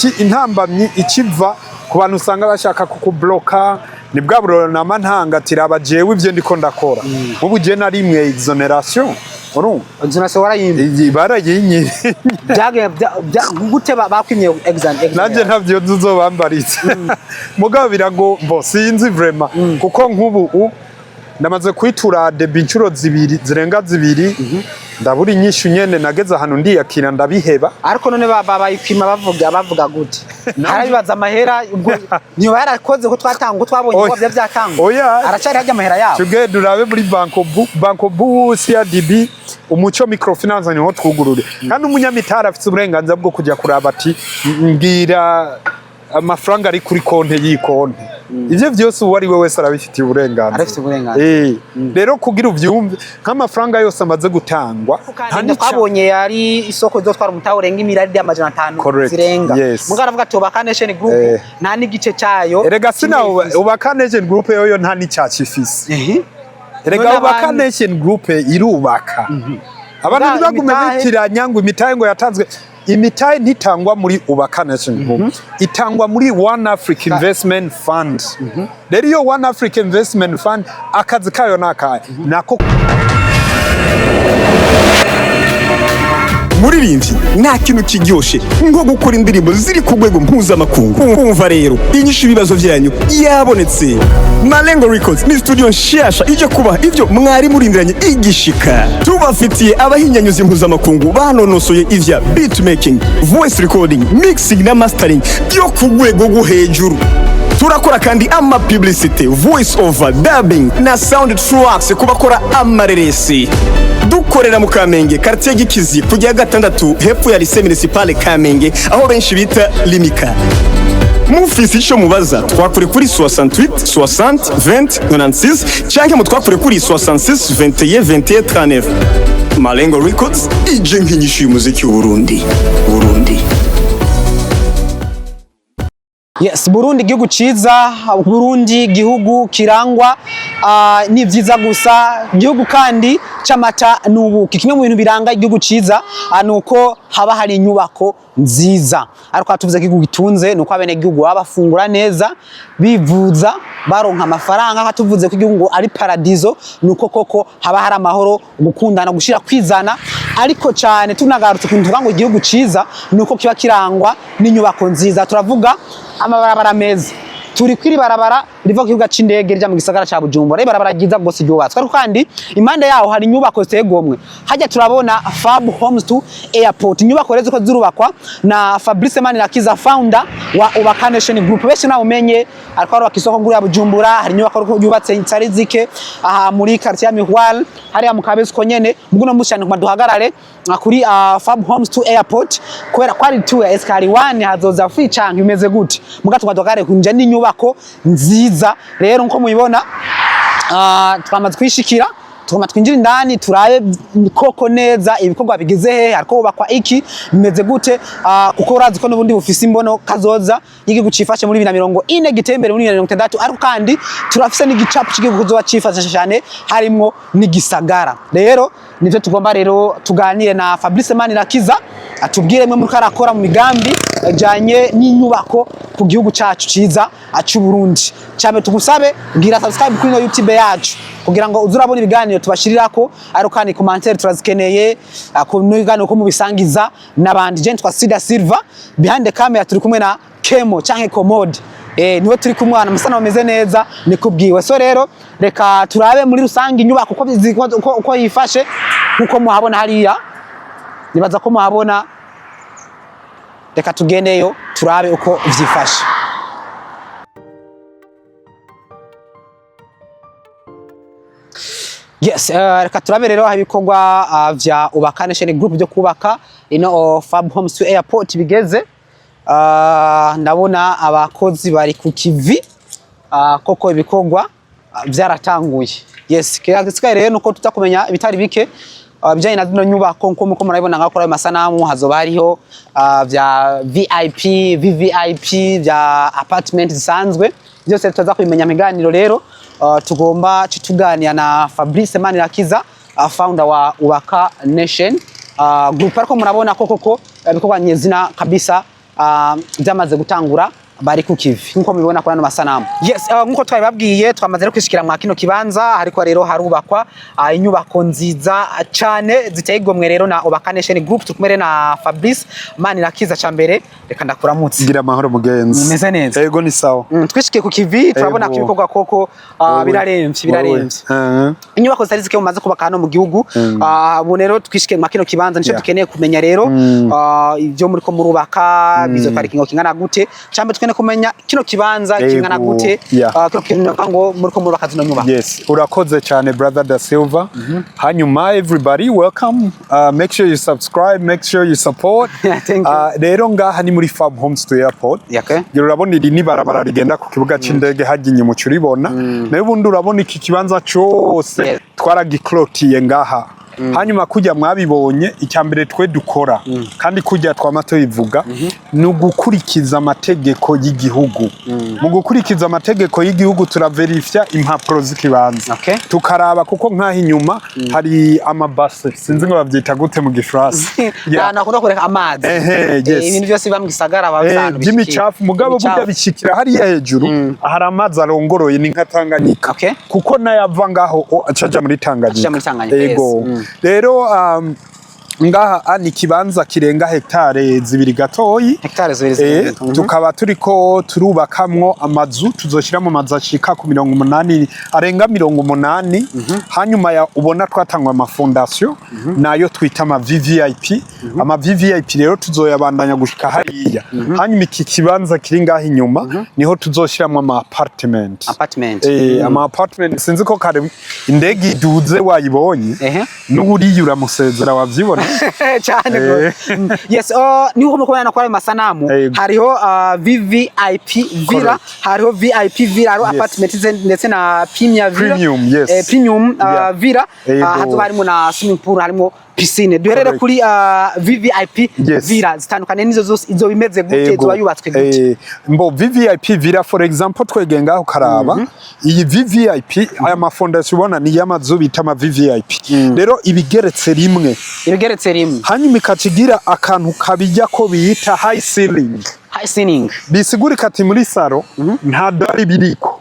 intambamyi ikiva ku bantu usanga bashaka kukubloka ni bwa buronama ntangatira abajewe ivyo ndiko ndakora ubu je na rimwe exoneration urumva exoneration warayimye barayinye gute bakwimye exoneration nanje ntavyo zuzobambaritse mugabo birago bo sinzi vraiment kuko nk'ubu ndamaze kwitura debit inshuro zirenga zibiri ndaburi nyishu nyene nageze ahantu ndiyakira ndabiheba ariko none bayipima bavuga gute harabibaza amahera ubwo niyo yarakoze ko twatanga twabonye ko byatangwa aracari hajya amahera yabo tuge durabe muri banko bu CDB umuco microfinance niho twugurure kandi umunyamitara afite uburenganzira bwo kujya kuraba ati ngira amafaranga ari kuri konte yikonte ivyo vyose uwari we wese arabifitiye uburenganzira rero kugira uvyumve nk'amafaranga yose amaze gutangwa kandi twabonye yari isoko zo twara umutaho urenga imiradi y'amajana 5 zirenga mugara avuga ati Ubakanation group nta n'igice cyayo erega sina Ubakanation group yoyo nta n'icyaci ifise erega Ubakanation group irubaka abantu bibagume bitiranya ngo imitahe ngo yatanzwe imitahe ntitangwa muri Ubakanation group itangwa muri One Africa Investment Fund rero iyo One Africa Investment Fund akazi kayo nakaye nako muririmvyi nta kintu kiryoshe nko gukora indirimbo ziri ku rwego mpuzamakungu umva rero inyishu ibibazo vyanyu yabonetse Malengo Records ni studio nshasha ije kuba ivyo mwari murindiranye igishika tubafitiye abahinyanyuzi mpuzamakungu banonosoye ivya beat making voice recording mixing na mastering byo ku rwego rwo hejuru turakora kandi ama publicity voice over dubbing na sound tracks kubakora amareresi dukorera mu Kamenge quartier gikizi kujya gatandatu hepfo ya lycée municipal Kamenge aho benshi bita Limika mufisi ico mubaza twakure kuri 68 60 20 96 canke mutwakure kuri 66 21 21 39 Malengo Records ije nk'inyishu y'umuziki w'Uburundi Yes, Burundi gihugu ciza, Burundi gihugu kirangwa ni vyiza gusa, gihugu kandi c'amata n'ubuki. Kimwe mu bintu biranga igihugu ciza nuko haba hari inyubako nziza. Ariko atuvuze igihugu gitunze nuko abene gihugu babafungura neza, bivuza, baronka amafaranga. Atuvuze ko igihugu ari paradizo nuko koko haba hari amahoro, gukundana, gushira kwizana. Ariko cyane tunagarutse ku nturango igihugu ciza nuko kiba kirangwa n'inyubako nziza. Turavuga amabarabara meza turi kwiri barabara riva ku kibuga c'indege rya mu gisagara ca Bujumbura ibarabara ryiza gose ryubatswe ariko kandi impande yaho hari inyubako ztegomwe hajya turabona Fab Homes to Airport inyubako rezo ko zirubakwa na FABLICE Manirakiza founder wa Ubakanation group bese na umenye ariko ari kw'isoko nguru ya Bujumbura hari inyubako yubatse Zarizike aha muri quartier Miroir hari mu Kabezi ko nyene muguno mushane kuma duhagarare kuri Fab Homes to Airport kwera kwari 2 ya Escali 1 hazoza free canke imeze gute mugatwa dogare kunja n'inyubako nziza rero nko muyibona twamaze kwishikira tugoma twinjira indani turabe koko neza ibikorwa bigeze he ariko bakwa iki bimeze gute kuko urazi ko n'ubundi bufise imbono kazoza y'igihugu cifashe muri 2040 gitembere muri 2060 ariko kandi turafise n'igicapu cy'igihugu kuzoba cifashe cyane harimo n'igisagara rero nivyo tugomba rero tuganire na FABLICE Manirakiza atubwire mwe muri karakora mu migambi ajanye n'inyubako ku gihugu cacu ciza acu Burundi cyane tugusabe ngira subscribe kuri YouTube yacu kugira ngo uzurabona ibiganiro tubashirirako ariko kandi commentaire turazikeneye ko n'ibiganiro ko mubisangiza nabandi je ntwa Sida Silva behind the camera turi kumwe na Kemo canke Commode niwe turi kumwana musana bameze neza nikubwiwe so rero reka turabe muri rusangi inyubako uko yifashe nkuko muhabona hariya nibaza ko muhabona reka tugendeyo turabe uko vyifashe Yes, reka turabe rero ibikorwa vya Ubakanation group byo kubaka ino Fab Homes to Airport bigeze ndabona abakozi bari ku kivi koko ibikorwa byaratanguye yes kira rero nuko tutakumenya ibitari bike bijanye na zino nyubako nko muko murabibona ngakora ayo masanamu hazoba hariho vya VIP VVIP vya apartment zisanzwe byose tuza kubimenya miganiro rero tugomba tuganira na FABLICE Manirakiza founder wa Ubakanation group ariko murabona koko ibikorwa nyezina kabisa byamaze gutangura bari ku kivi nkuko mubibona kuri ano masanamu. Yes, nkuko twabibabwiye twamaze rero kwishikira mwa kino kibanza, ariko rero harubakwa inyubako nziza cyane ziteye igomwe rero na Ubakanation group. Tukumere na Fabrice mani rakiza ca mbere, reka ndakuramutse. Ngira amahoro mugenzi. Meze neza. Yego ni sawa. Twishikiye ku kivi turabona ko ibikorwa koko biraremvye. Inyubako zari zike mumaze kubaka hano mu gihugu. Ubu rero twishikiye mwa kino kibanza nico dukeneye kumenya rero ibyo muri ko murubaka bizo parking kingana gute, cyambe tukene kumenya kino kibanza kingana gute, kino kintu ngo muri ko murubaka zino nyubako. Yes, urakoze cyane brother Da Silva. Hanyuma everybody welcome, make sure you subscribe, make sure you support. Rero ngaha ni muri Fab Homes to Airport. Urabona iri ni barabara rigenda ku kibuga c'indege haginye mu curibona. Nayo bundi urabona iki kibanza cyose twaragiklotiye ngaha. Hanyuma kujya mwabibonye icyambere twe dukora kandi kujya twamato bivuga no gukurikiza amategeko y'igihugu. Mu gukurikiza amategeko y'igihugu turaverifya impapuro z'ikibanza. Tukaraba kuko nkaho inyuma hari amabase sinzi ngo bavyita gute mu gifrasi. Nakunda kureka amazi. Ibintu byose biba mu gisagara babisana by'imicafu mugabo burya bishikira hari hejuru hari amazi arongoroye ni nka Tanganyika. Kuko nayava ngaho acaja muri Tanganyika. Yego. Rero ngaha ni kibanza kirenga hektare zibiri gatoyi, tukaba turiko turubakamwo amazu tuzoshiramo amazu ashika ku 80 arenga 80. Hanyuma ya ubona twatangwa ama fondation nayo twita ama VVIP. Ama VVIP rero tuzoyabandanya gushika hariya. Hanyuma iki kibanza kiri ngaha inyuma niho tuzoshiramo ama apartment. Ama apartment sinzi ko kare indege iduze wayibonye n'uburiye uramusezera wavyibona cyane bro. Yes, niho mukubona kwa masanamu hariho VVIP villa, hariho VIP villa, hariho apartment ndetse na premium villa. Premium villa, hazo harimo na swimming pool, harimo piscine. Duherere kuri VVIP villa zitandukanye nizo zose izo bimeze gute, zo yubatswe gute? Mbo VVIP villa for example twegengaho karaba iyi VVIP aya ma fondation ubona ni yamazu bita ama VVIP. Rero ibigeretse rimwe hanyuma ikacigira akantu kabijya ko bita high ceiling. Bisigurika ati muri saro nta dari biriko.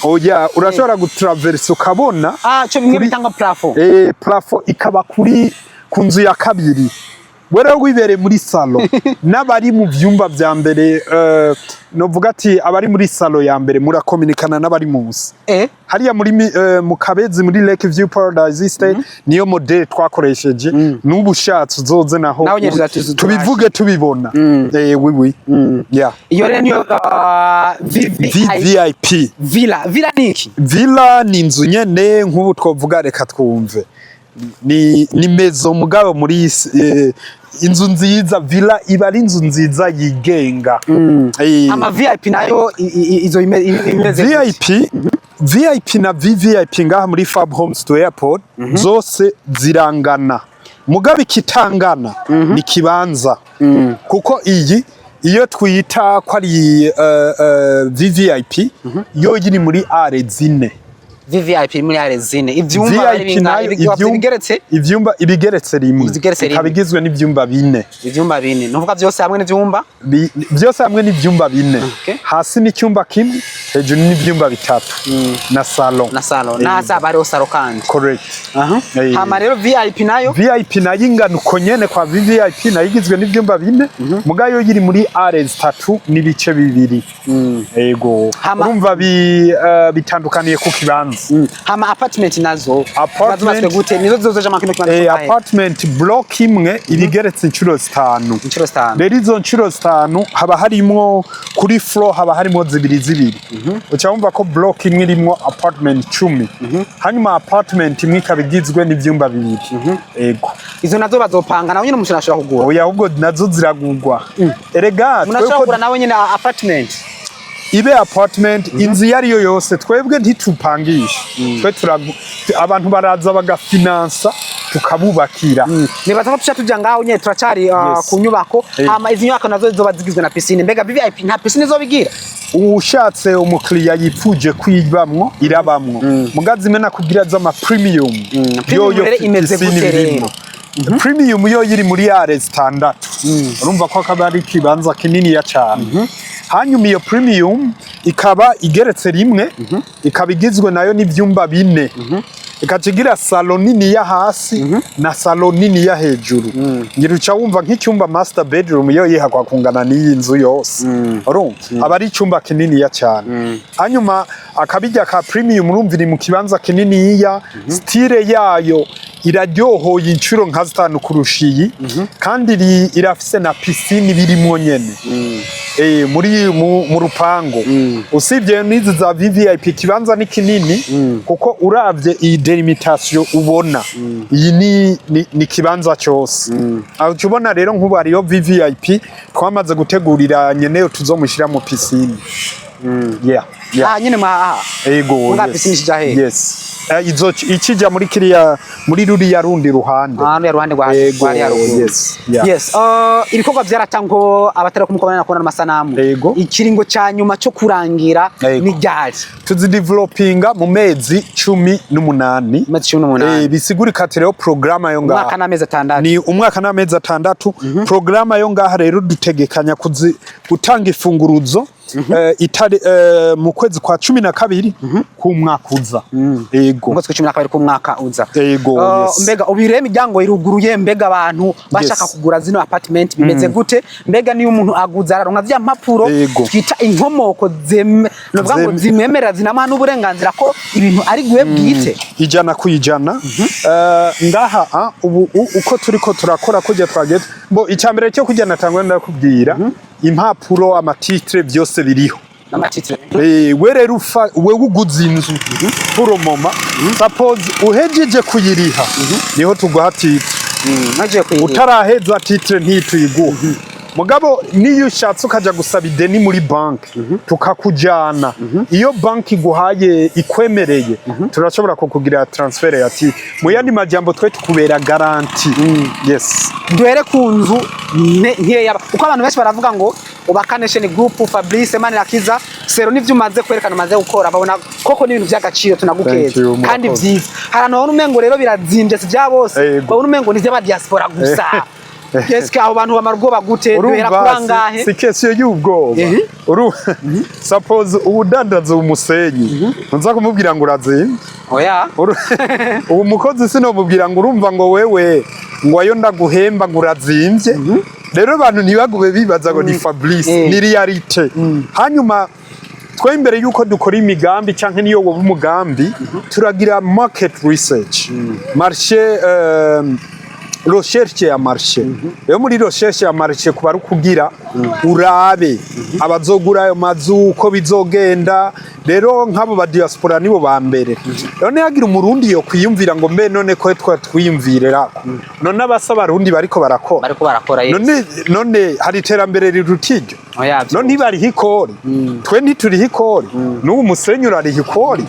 Oya urashobora gutraverse ukabona cyo bimwe bitanga plafond. Plafond ikaba kuri kunzu ya kabiri. Wera wibere muri salo n'abari mu vyumba vya mbere novuga ati abari muri salo ya mbere murakominikana n'abari munsi. Hariya muri mu Kabezi muri Lake View Paradise Estate niyo model twakoresheje n'ubushatsi uzoze naho tubivuge tubibona. Oui. Yeah. Iyo rero niyo VIP villa niki? Villa ni inzu nyene nk'ubu twovuga reka twumve. Ni mezo mugabo muri inzu nziza. Villa iba ari inzu nziza yigenga. Ama VIP nayo izo imeze VIP na VVIP ngaha muri Fab Homes to Airport zose zirangana. Mugabe kitangana ni kibanza. Kuko iyo twita ko ari VVIP yo yiri muri are zine. VVIP muri are zine. Ivyumba bari bingahe? Ivyumba ibigeretse rimwe. Kabigizwe n'ivyumba 4. Ivyumba 4. Nuvuga byose hamwe n'ivyumba? Byose hamwe n'ivyumba 4. Hasi ni cyumba kimwe, hejuru ni ivyumba 3 na salon. Naza bari salon kandi. Correct. Hama rero VIP nayo? VIP nayo ingana uko nyene kwa VVIP nayo igizwe n'ivyumba 4, mugayo yiri muri are 3 n'ibice 2. Yego. Urumva bitandukaniye ku kibanza. Hama apartment nazo gute nizo zozoje amakino kibanza. Apartment block imwe ibigeretse inshuro 5. Rero izo nshuro 5 haba harimo kuri floor haba harimo zibiri. Ucamva ko block imwe irimo apartment 10. Hanyuma apartment imwe kabigizwe n'ivyumba 2. Yego. Izo nazo bazopanga nawe nyine umushirashaka kugura. Oya ahubwo nazo ziragurwa. Erega tweko nawe nyine apartment ibe apartment inzu yariyo yose twebwe ntitupangisha. Twe abantu baraza bagafinansa tukabubakira. Nibaza ko tuca tuja ngaho nyine turacari ku nyubako. Hama izi nyubako nazo zoba zigizwe na piscine. Mbega VIP nta piscine zobigira? Ushatse umukiriya yipfuje kwibamwo irabamwo. Mugazi mena kugira z'ama premium. Yoyo imeze gute rero? premium yo yiri muri yare zitandatu urumva ko akaba ari kibanza kinini ya cyane hanyuma iyo premium ikaba igeretse rimwe ikaba igizwe nayo n'ivyumba 4 ikacigira salon nini ya hasi na salon nini ya hejuru ngiruca wumva nk'icyumba master bedroom yo yihakwa kungana n'iyi nzu yose urumva aba ari icyumba kinini ya cyane hanyuma akabijya ka premium urumvira mu kibanza kinini ya style yayo iraryohoye inshuro nka 5 kurushiyi kandi irafise na piscine birimo nyene muri mu rupango usibye n'izi za VIP kibanza ni kinini kuko uravye iyi delimitation ubona iyi ni kibanza cyose aho tubona rero nk'ubu ariyo VIP twamaze gutegurira nyeneyo tuzomushira mu piscine nyine ego nga piscine jahe yes ikijya muri kiriya muri ruriya rundi ruhande ya ruhande rwa haruguru yes ibikorwa byaratango abatara kumukobana kubona amasanamu ikiringo cya nyuma cyo kurangira ni ryari tuzidevelopinga mu mezi 18 bisigurika rero programa yo ngaha umwaka n'amezi 6 ni umwaka n'amezi 6 programa yo ngaha rero dutegekanya gutanga ifunguruzo mu kwezi kwa 12 ku mwaka uza mu kwezi kwa 12 ku mwaka uza mbega ubire imiryango iruguruye mbega abantu bashaka kugura zino apartment bimeze gute mbega niyo umuntu aguza araronka vya mpapuro twita inkomoko novuga ngo zimwemerera zinama n'uburenganzira ko ibintu ari gwe bwite ijana kuyijana ngaha ubu uko turiko turakora kujya twageze bo icyambere cyo kujya natangwa ndakubwira impapuro amatitre byose biriho n'amatitre we uguze inzu pour moment suppose uhejeje kuyiriha niho tuguha titre utaraheza titre ntituyiguha mugabo niyo ushatse ukaja gusaba ideni muri banki tukakujana iyo banki guhaye ikwemereye turashobora kukugira transfer ya titre mu yandi majambo twe tukubera garanti yes duhere ku nzu nkeya uko abantu benshi baravuga ngo Ubakanation group FABLICE Manirakiza sero nivyo umaze kwerekana maze gukora babona koko ni ibintu by'agaciro tunagukeza kandi byiza harano n'umengo rero birazimbye si bya bose babona umengo ni by'aba diaspora gusa Qu'est-ce abo bantu bamarwo bagute duhera kurangahe si question y'ubwoba suppose ubudandaza umusenyi nza kumubwira ngo urazimba oya ubu mukozi sino mubwira ngo urumva ngo wewe ngo ayo ndaguhemba ngo urazimvye rero abantu ntibagube bibaza ngo ni FABLICE ni realite hanyuma twa imbere yuko dukora imigambi canke niyo wowe umugambi turagira market research marché recherche ya marché yo muri recherche ya marché kuba rukugira urabe abazogura ayo mazu uko bizogenda rero nk'abo ba diaspora nibo ba mbere none yagira umurundi yo kwiyumvira ngo mbe none ko twiyumvirera none abasaba abarundi bariko barakora none hari iterambere rirutijo none bari hikori twe ntituri hikori n'ubu musenyi urari hikori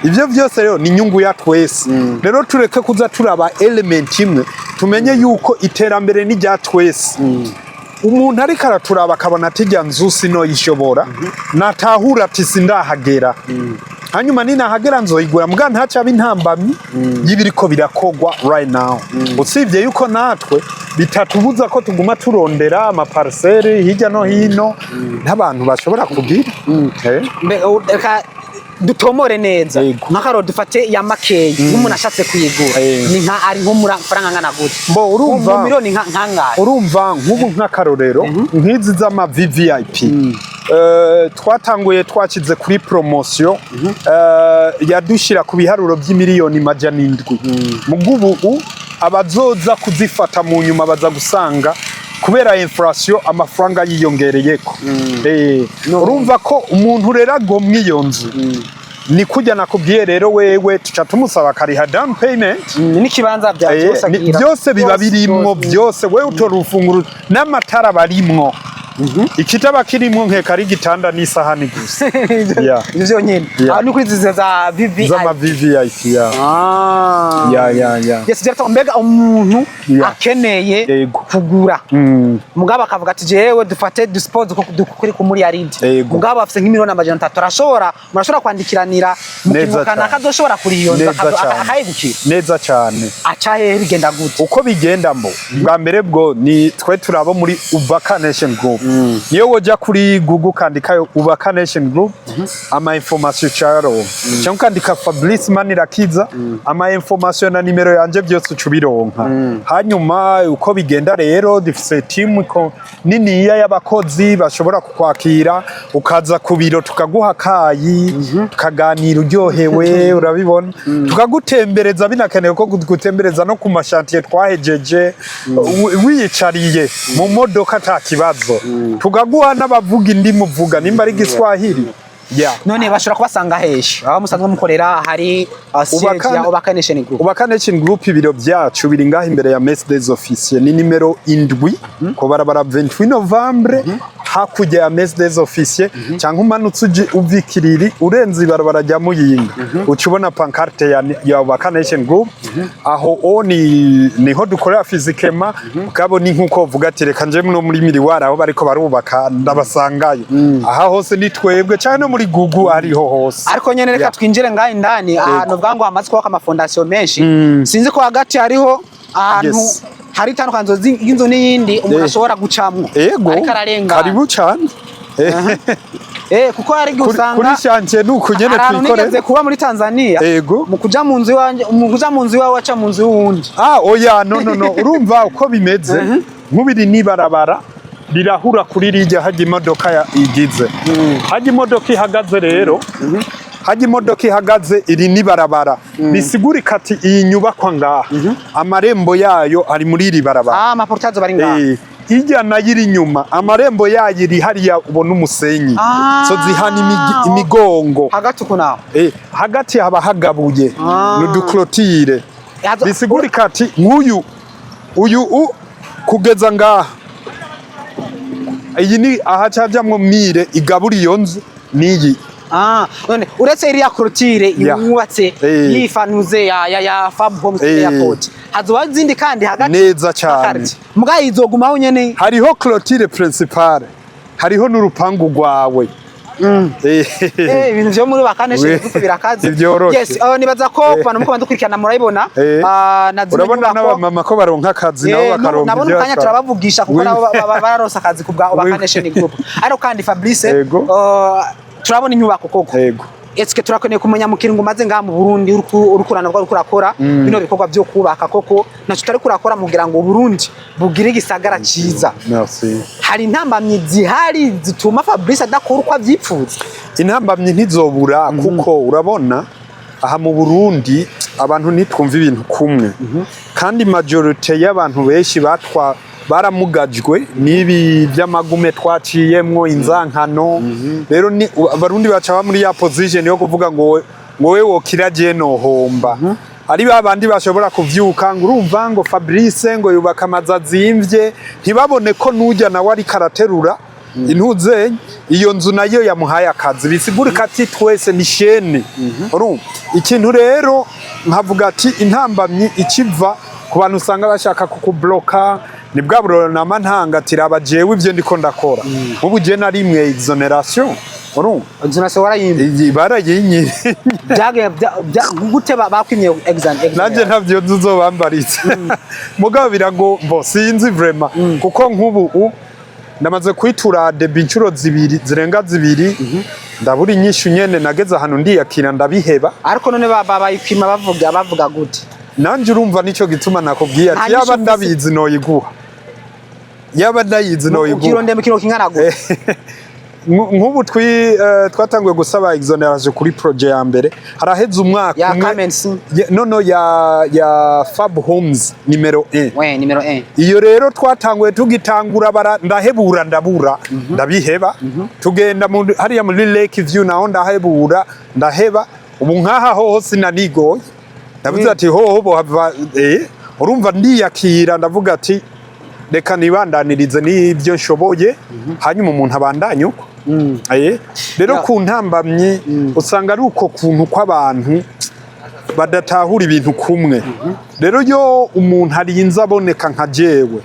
ivyo byose rero ni nyungu ya twese rero tureke kuza turaba element imwe tumenye yuko iterambere ni rya twese umuntu ariko araturaba akabona ati nzu sino yishobora natahura ati sindahagera hanyuma ninahagera nzoyigura muga ntaca bintambamye y'ibiriko birakogwa right now usibye yuko natwe bitatubuza ko tuguma turondera ama parcelle hirya no hino n'abantu bashobora kugira dutomore neza nk'akaro dufate ya makeyi umuntu ashatse kuyigura ni nka ari nko muri faranga ngana gute bo urumva miliyoni nkangahe urumva nk'ubu nk'akarorero nk'izi z'ama VIP twatanguye twakize kuri promotion yadushira ku biharuro by'imiliyoni 700 mugubu abazoza kuzifata mu nyuma baza gusanga kubera inflation amafaranga yiyongereyeko urumva ko umuntu rero agomwe iyo nzu ni kujya nakubwiye rero wewe tuca tumusaba kariha down payment n'ikibanza byose biba birimwo byose wewe utora ufunguro n'amatara barimwo ikitaba kirimo nkeka ari igitanda n'isahani gusa. Ivyo vyonyene. Ni kuri zize za VVIP. Zama VVIP ya. Yes, director, mbega umuntu akeneye kugura. Mugabo akavuga ati jewe dufate dispose kuri ku muri yarindi. Mugabo afise nk'imiliyoni amajana 3 murashobora kwandikiranira mukimukana kazoshobora kuri iyo akayegukira. Neza cyane. Acaye bigenda gute? Uko bigenda mbo bwa mbere bwo ni twe turabo muri Ubakanation group. Niyo woja kuri Google kandikayo Ubakanation group ama information charo. Cyangwa kandika FABLICE Manirakiza ama information na nimero yanje byose ucubironka. Hanyuma uko bigenda rero dufise team nini y'abakozi bashobora kukwakira ukaza ku biro tukaguha kayi tukaganira uryohewe urabibona tukagutembereza binakeneye ko gutembereza no ku mashantiye twahejeje wiyicariye mu modoka ta kibazo tukaguha n'abavuga indimu vuga nimba ari Giswahili none bashobora kubasanga heshi aho musanzwe mukorera hari siege ya Ubakanation group. Ubakanation group ibiro byacu biri ngaho imbere ya Mercedes officiel ni nimero 7 ko barabara 28 Novembre hakujya ya Mercedes officiel cyangwa umanutse uvikiriri urenze ibarabara rya Muyinga ucubona pancarte ya Ubakanation group aho niho dukorera physically kabo ni nkuko vuga ati reka nje no muri miriwara aho bariko barubaka ndabasangayo aha hose ni twebwe cyane muri Google ariho hose ariko nyene reka twinjire ngaho indani ahantu bwango hamaze kwa ama fondation menshi sinzi ko hagati hariho ahantu hari tandukanzo y'inzu n'iyindi umuntu ashobora gucamwo ariko ararenga karibu cyane kuko hari gusanga kuri chantier nuko nyene twikoreze kuba muri Tanzania mu kuja mu nzu wanje mu kuja mu nzu wawe aca mu nzu wundi oya no urumva uko bimeze nkubiri nibarabara rirahura kuri rijya haje imodoka igize haje imodoka ihagaze rero haje imodoka ihagaze iri nibarabara bisiguri kati iyi nyubakwa ngaha amarembo yayo ari muri iri barabara amaportazo bari ngaha ijya nayiri inyuma amarembo yayo iri hariya ubona umusenyi so zihana imigongo hagati uko naho hagati haba hagabuye n'uduclotire bisiguri kati nk'uyu kugeza ngaha iyi ni ahacajamwo mire igaburi iyo nzu niyi none uretse iriya clotire yubatse yifanuze ya Fab Homes Airport hazoba zindi kandi hagati neza cyane muga izogumaho nyene hariho clotire principale hariho n'urupangu rwawe ibintu byo muri Ubakanation group birakaze yes nibaza ko abantu muko bandukurikirana murayibona urabona n'abamama ko baronka akazi nabo bakaronka nabo kanya turabavugisha kuko nabo bararonsa akazi ku bwa Ubakanation group ariko kandi Fabrice turabona inyubako koko Eske turakeneye kumenya mu kiringo maze ngaha mu Burundi urukurana rwa rukurakora bino bikorwa byo kubaka koko naco tutari kurakora mugira ngo Burundi bugire igisagara ciza. Merci. Hari intambamyi zihari zituma Fabrice adakora uko avyipfuza. Intambamyi ntizobura kuko urabona aha mu Burundi abantu nitwumva ibintu kumwe kandi majority y'abantu benshi baramugajwe nibi by'amagume twaciyemwo inzankano rero ni abarundi baca muri ya position yo kuvuga ngo wowe wokiraje no homba ari babandi bashobora kuvyuka ngo urumva ngo Fabrice ngo yubaka amazazimvye ntibabone ko nujya nawe ari karaterura intuze iyo nzu nayo yamuhaye akazi bisigura kati twese ni shene urumva ikintu rero nkavuga ati intambamyi ikiva ku bantu usanga bashaka kukubloka ni bwa buronama ntangatira abajewe ivyo ndiko ndakora ubu je nari imwe exoneration urumva exoneration warayimye barayinye gute bakwimye exoneration nanje ntavyo nzobambaritse mugabo birago bo sinzi vraiment kuko nkubu ndamaze kwitura debit inshuro zirenga zibiri ndabura inyishu nyene nageze hano ndiyakira ndabiheba ariko none babayipima bavuga gute nanje urumva nico gituma nakubwiye ati yaba ndabizi noyiguha yaba ndayizi noyiguha ukironde mu kino kingana gute nk'ubu twatanguye gusaba exoneration kuri projet ya mbere haraheze umwaka ya Kamensi ya Fab Homes nimero 1 nimero 1 iyo rero twatanguye tugitangura ndahebura ndabura ndabiheba tugenda hariya muri Lake View naho ndahebura ndaheba ubu nkaha hose nanigoye ndavuze ati hoho urumva ndiyakira ndavuga ati reka nibandanirize n'ibyo nshoboye hanyuma umuntu abandanye uko rero ku ntambamyi usanga ari uko kuntu kw'abantu badatahura ibintu kumwe rero yo umuntu arinze aboneka nka jewe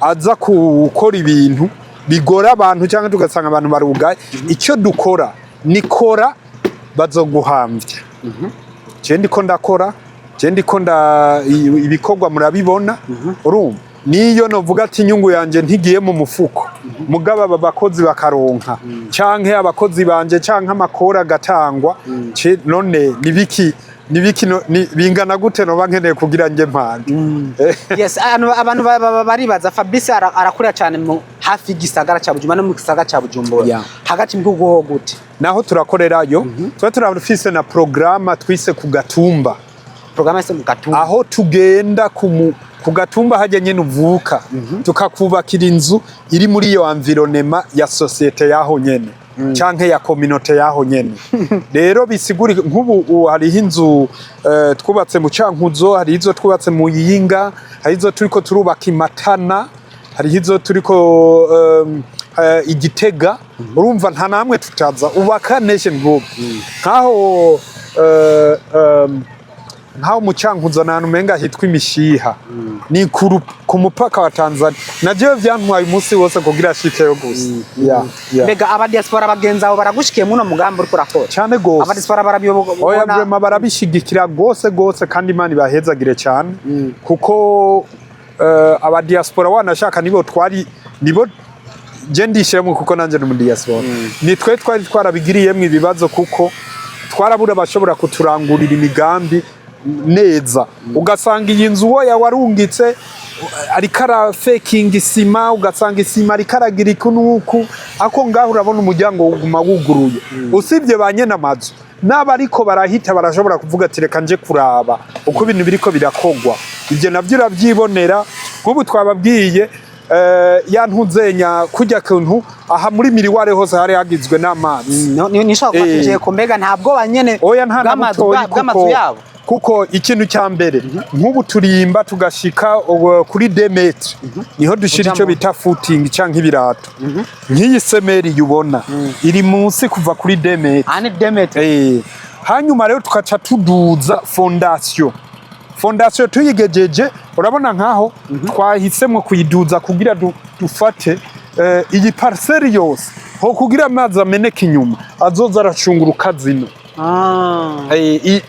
aza gukora ibintu bigora abantu cyangwa tugasanga abantu barugaye icyo dukora nikora bazoguhambya je ndiko ndakora je ndiko ibikorwa murabibona urumva niyo novuga ati inyungu yanje ntigiye mu mufuko mugaba aba bakozi bakaronka canke abakozi banje canke amakora gatangwa none nibiki bingana gute no bankeneye kugira nje mpande yes abantu baribaza Fabrice arakurira cyane mu hafi gisagara cya Bujumbura no mu gisagara cya Bujumbura hagati mu bwo gute naho turakorerayo twa turafise na programa twise ku gatumba aho tugenda ku gatumba hajya nyene uvuka tukakubakira inzu iri muri iyo environnement ya societe yaho nyene canke ya communauté yaho nyene rero bisiguri nk'ubu hariho inzu twubatse mu Cankuzo hari izo twubatse mu Yinga hari izo turiko turubaka Imatana hari izo turiko Igitega urumva nta namwe tutaza Ubakanation group nkaho mu Cankuzo n'ahantu umenga hitwa Imishiha ni ku mupaka wa Tanzania naje vyantwaye umunsi wose kugira shikeyo gusa mbega aba diaspora bagenza abo baragushikiye muno mugambo uri kurakora cyane gose aba diaspora barabiyobona barabishigikira gose kandi Imana ibahezagire cyane kuko aba diaspora wanashaka nibo je ndishemwe kuko nanje ni mu diaspora nitwe twari twarabigiriyemwe ibibazo kuko twarabura bashobora kuturangurira imigambi neza ugasanga iyi nzu wo yawarungitse ariko faking isima ugasanga isima ariko aragira ikunuku ako ngaho urabona umuryango uguma wuguruye usibye banye n'amazu naba ariko barahita barashobora kuvuga ati reka nje kuraba uko ibintu biriko birakogwa ivyo navyo uravyibonera nk'ubu twababwiye yantuzenya kujya kuntu aha muri miriware hose hari hagizwe n'amazi nishaka kwatije ko mbega ntabwo banyene bw'amazu yabo kuko ikintu cya mbere nk'ubu turimba tugashika kuri 2 metre niho dushira icyo bita footing canke ibirato nk'iyi semeri yubona iri munsi kuva kuri 2 metre ane 2 metre hanyuma rero tukaca tuduza fondation tuyigejeje urabona nkaho twahisemo kuyiduza kugira dufate iyi parcelle yose ho kugira amazi ameneka inyuma azoza aracunguruka zino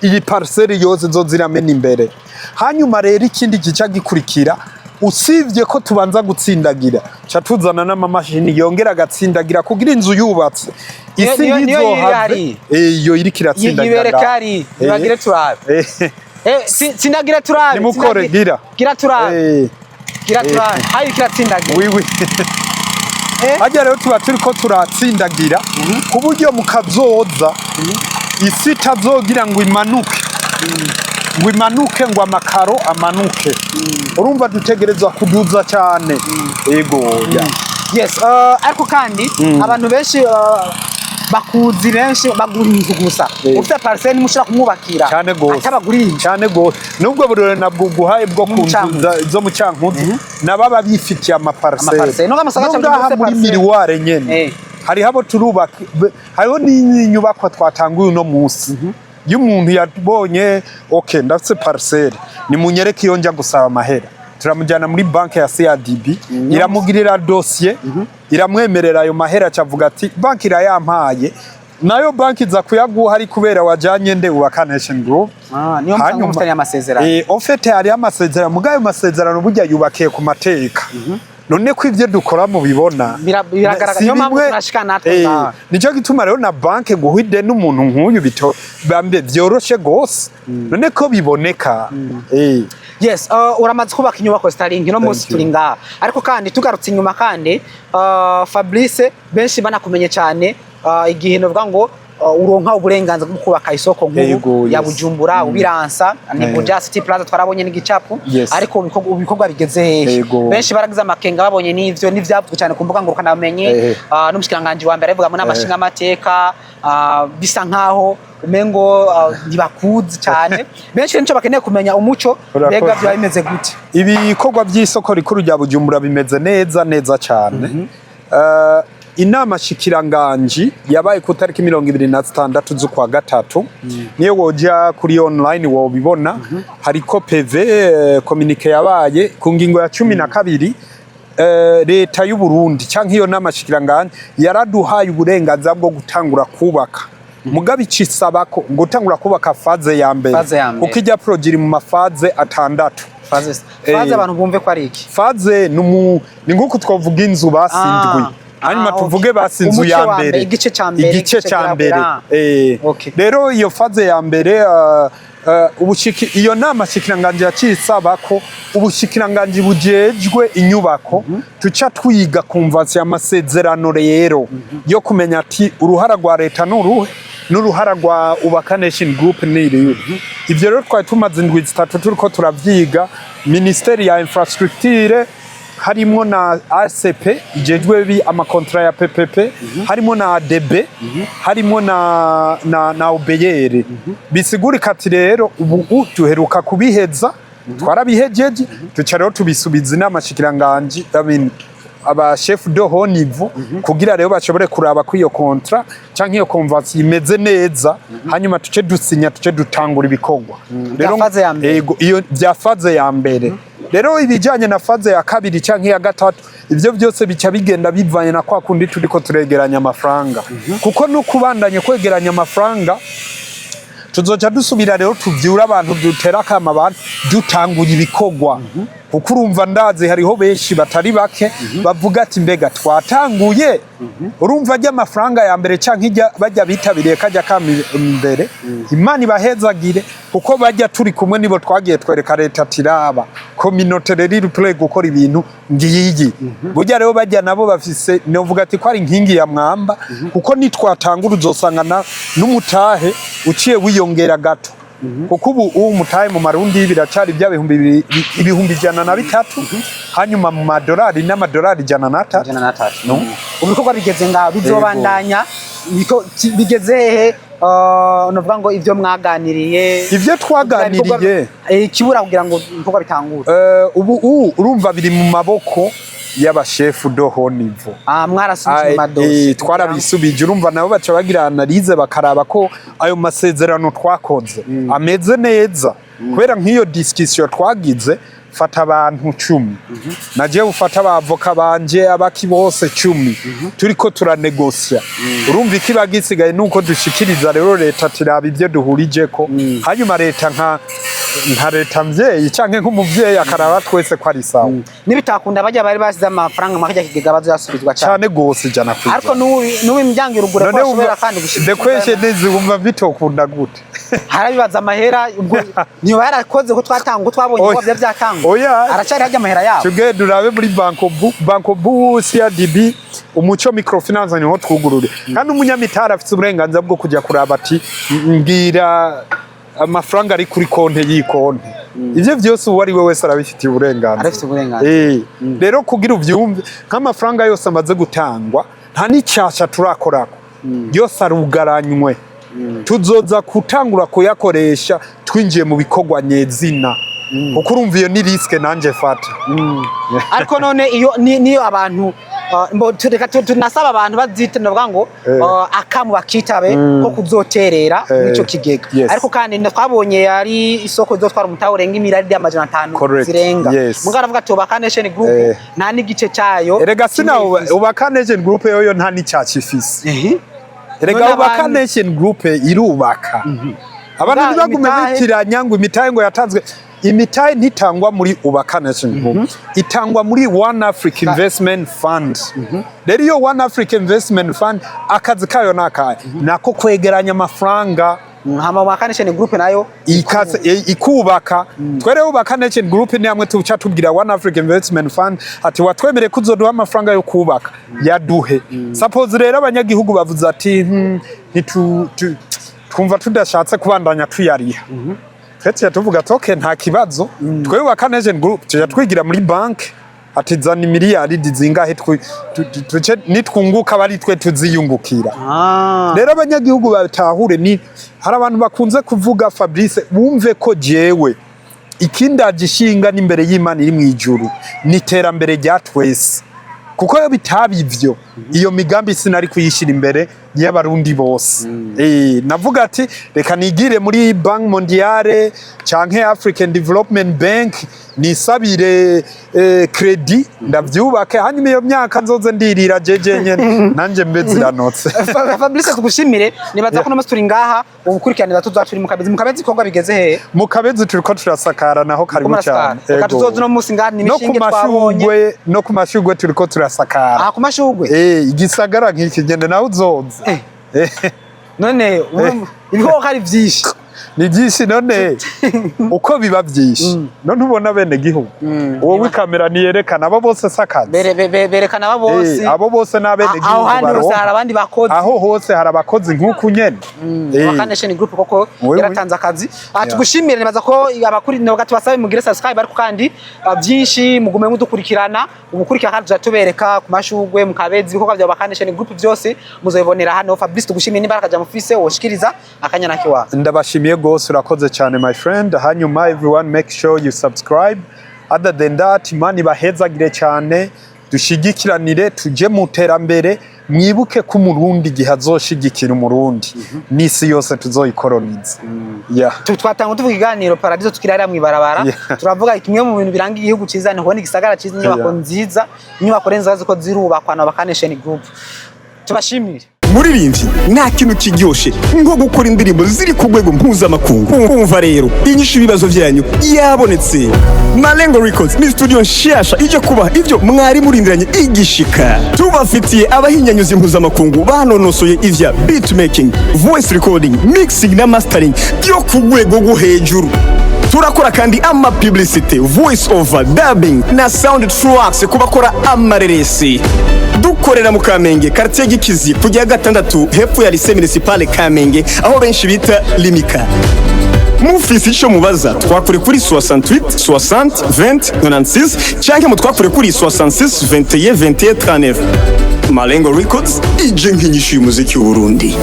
iyi parcelle yose zo ziramena imbere hanyuma rero ikindi gica gikurikira usivye ko tubanza gutsindagira cha tuzana n'amamashini yongera agatsindagira kugira inzu yubatse isi yizohave iyo iri kiratsindagira yiberekari bagire turabe sindagira turabe nimukore gira turabe hayi kiratsindagira wiwi ajya rero tuba turiko turatsindagira ku buryo mukazoza isi tazogira ngo imanuke ngo amakaro amanuke urumva dutegerezwa kuduza cyane yego yes ariko kandi abantu benshi bakuzi benshi bagurinze gusa ufite parcelle mushira kumwubakira atabagurinze cyane gose nubwo burore nabwo guhaye bwo kunzuza zo mu Cankuzo nababa bifitiye amaparcelle no muri miriware nyene hari habo turubaka hariho n'inyubakwa twatanguye uno munsi y'umuntu yabonye okay ndafite parcelle ni munyereke iyo njya gusaba amahera turamujyana muri banki ya CADB iramugirira dossier iramwemerera ayo mahera cavuga ati banki irayampaye nayo banki za kuyaguha ari kubera wajanye nde Ubakanation group niyo mfanga mufitanye amasezerano en fait hari amasezerano mugayo masezerano burya yubakiye ku mateka none ko ivyo dukora mu bibona biragaragara niyo mpamvu turashikana nico gituma rero na banki guhide n'umuntu nk'uyu bito bambe vyoroshe gose none ko biboneka yes uramaze kubaka inyubako Starlink no munsi turi ngaha ariko kandi tugarutse inyuma kandi Fabrice benshi banakumenye cyane igihe novuga ngo uronka uburenganzira bwo kubaka isoko nkuru ya Bujumbura ubiransa ni Buja City Plaza twarabonye n'igicapu ariko ibikorwa bigeze hehe benshi baragize amakenga babonye n'ivyo n'ivyavuzwe cyane ku mbuga ngurukana bamenye n'umushikiranganje wa mbere avuga mu namashinga amateka bisa nkaho umengo ntibakuzi cyane benshi nico bakeneye kumenya umuco mbega bya bimeze gute ibikorwa by'isoko rikuru rya Bujumbura bimeze neza cyane inama shikiranganji yabaye ku tariki 26 z'ukwa gatatu niyo woja kuri online wobibona hariko PV communique yabaye ku ngingo ya 12 leta y'u Burundi canke iyo nama shikiranganji yaraduhaye uburenganzira bwo gutangura kubaka mugabe icisaba ko gutangura kubaka faze ya mbere kuko ijya project mu mafaze atandatu faze abantu bumve ko ari iki faze ni nguko twavuga inzu basindwi hanyuma tuvuge basinzu ya mbere igice ca mbere rero iyo faze ya mbere iyo nama shikiranganje yacisaba ko ubushikiranganje bujejwe inyubako tuca twiga kumvansi y'amasezerano rero yo kumenya ati uruhara rwa leta n'uruhara rwa Ubakanation group n'iri ivyo rero twari tumaze indwi zitatu turiko turavyiga ministeri ya infrastructure harimo na ACP ijejwe amakontra ya PPP harimo na ADB harimo na OBR bisigurika ati rero ubu duheruka kubiheza twarabihejeje tuca rero tubisubiza inama shikiranganje aba chef de haut niveau kugira rero bashobore kuraba ko iyo kontra canke iyo convention imeze neza hanyuma tuce dusinya tuce dutangura ibikorwa rero yego iyo bya faze ya mbere rero ibijanye na faze ya kabiri canke ya gatatu ivyo byose bica bigenda bivanye na kwa kundi turiko turegeranya amafaranga kuko no kubandanye kwegeranya amafaranga tuzoca dusubira rero tuvyura abantu dutera kama abantu dutanguye ibikorwa kuko urumva ndazi hariho benshi batari bake bavuga ati mbega twatanguye urumva ajya amafaranga ya mbere canke bajya bitabiriye kajya kambere Imana ibahezagire kuko bajya turi kumwe nibo twagiye twereka leta tiraba communauté riri play gukora ibintu ngiyi burya rero bajya nabo bafise novuga ati ko ari nkingi ya mwamba kuko nitwatangura uzosangana n'umutahe uciye wiyongera gato kuko ubu umutahe mu marundi biracari bya ibihumbi 103 hanyuma mu madolari n'amadolari 103 ubikorwa bigeze ngaho bizobandanya bigeze hehe novuga ngo ivyo mwaganiriye ivyo twaganiriye ikibura kugira ngo ibikorwa bitangure ubu urumva biri mu maboko y'abashefu de haut niveau mwarasubije madosi twarabisubije urumva nabo baca bagira analyse bakaraba ko ayo masezerano twakoze ameze neza kubera nk'iyo discussion twagize fata abantu 10 naje ufata abavoka banje abaki bose 10 turiko turanegosia urumva ikibagisigaye nuko dushikiriza rero leta tiraba ivyo duhurijeko hanyuma leta nka leta mvyeyi canke nk'umuvyeyi akaraba twese ko ari sawa nibitakunda bajya bari basize amafaranga makajya kigega bazasubizwa cyane gose jana kwiza ariko nubu imyango irugura ko ashobora kandi gushika the question is wumva bitokunda gute harabibaza amahera ubwo niyo yarakoze ko twatanga twabonye ko byatanga aracari hajya amahera yabo tuge durabe muri banko bu CRDB umuco microfinance niho twugurure kandi umunyamitara afite uburenganzira bwo kujya kuraba ati ngira amafaranga ari kuri konte y'ikonte ivyo byose uwo ari we wese arabifitiye uburenganzira rero kugira uvyumve nk'amafaranga yose amaze gutangwa nta n'icyasha turakorako yose arugaranywe tuzoza kutangura kuyakoresha twinjiye mu bikorwa nyezina kuko urumva iyo ni riske nanje fata ariko none iyo niyo abantu tunasaba abantu bazitana bavuga ngo akamu bakitabe ko kuzoterera ico kigega ariko kandi twabonye ari isoko zo twara umutaho urenga imirari y'amajana 5 zirenga mugara avuga ati Ubakanation group nta n'igice cyayo erega sina Ubakanation group yoyo nta n'icacifise erega Ubakanation group irubaka abantu nibagume bitiranya ngo imitahe ngo yatanzwe imitahe ntitangwa muri Ubakanation group itangwa muri One Africa Investment Fund rero iyo One Africa Investment Fund akazi kayo nakaye nako kwegeranya amafaranga hama Ubakanation group nayo ikubaka twere Ubakanation group ni hamwe tuca tubwira One Africa Investment Fund ati watwemere kuzoduha amafaranga yo kubaka yaduhe suppose rero abanyagihugu bavuze ati twumva tudashatse kubandanya tuyariha twese tuvuga toke nta kibazo twe Ubakanation group tujya twigira muri bank ati zana miliyaridi zingahe nitwunguka bari twe tuziyungukira. Rero abanyagihugu batahure ni hari abantu bakunze kuvuga Fabrice bumve ko jewe ikindagishinga n'imbere y'Imana iri mu ijuru ni terambere rya twese, kuko yo bitabivyo iyo migambi sinari kuyishira imbere y'abarundi bose. Navuga ati reka nigire muri Bank Mondiale canke African Development Bank nisabire credit ndavyubake, hanyuma iyo myaka nzoze ndirira jeje nyene nanje mbe ziranotse. Fabrice tugushimire, nibaza ko n'amasuri ngaha ubukurikiranira tuzaturi mu Kabezi ikorwa bigeze he? Mu Kabezi turiko turasakara naho karibu cyane. Reka tuzoze no musi ngani imishinge twabonye. No ku mashugwe turiko turasakara. Ku mashugwe? Igisagara nk'iki gende nawe uzoze. None ibiho hari vyinshi. Ni byinshi none uko biba byinshi none ubona bene gihugu wowe kamera niyerekana abo bose sakaza berekana abo bose n'abene gihugu aho handi hose hari abandi bakozi, aho hose hari abakozi nk'uku nyene. Ubakanation group koko yaratanze akazi. Tugushimire, nibaza ko abakuri no gati basabe mugire subscribe ariko kandi byinshi mugume mudukurikirana ubukurikira kandi tubereka ku mashugwe mu Kabezi ibikorwa bya Ubakanation group byose muzobonera hano. Fabrice tugushimire nimbara kaja mufise woshikiriza akanyana kiwa. Ndabashimiye gose, urakoze cyane my friend. Hanyuma everyone make sure you subscribe. Other than that, Imana ibahezagire cyane, dushigikiranire tuje mu terambere. Mwibuke ko umurundi gihe azoshigikira umurundi n'isi yose tuzoyikoroniza. Twatanga tuvuga iganiro paradizo tukirara mu ibarabara, turavuga kimwe mu bintu biranga igihugu ciza ni kubona igisagara ciza, inyubako nziza, inyubako renza ziko zirubakwa na Ubakanation group. Tubashimire. Muririmbyi nta kintu kiryoshe nko gukora indirimbo ziri ku rwego mpuzamakungu. Umva rero inyishu ibibazo byanyu yabonetse. Malengo Records ni studio nshasha ije kubaha ivyo mwari murindiranye igishika. Tubafitiye abahinyanyuzi mpuzamakungu banonosoye ivya beatmaking, voice recording, mixing na mastering byo ku rwego rwo hejuru. Turakora kandi ama publicity, voice over, dubbing na sound tracks kubakora amareresi. Dukorera mu Kamenge quartier Gikizi kujya gatandatu hepfo ya lycée municipale Kamenge aho benshi bita Limika. Mufisi ico mubaza twakure kuri 68 60 20 96 cyangwa mutwakure kuri 66 21 21 39. Malengo Records ije nk'inyishu y'umuziki w'Uburundi.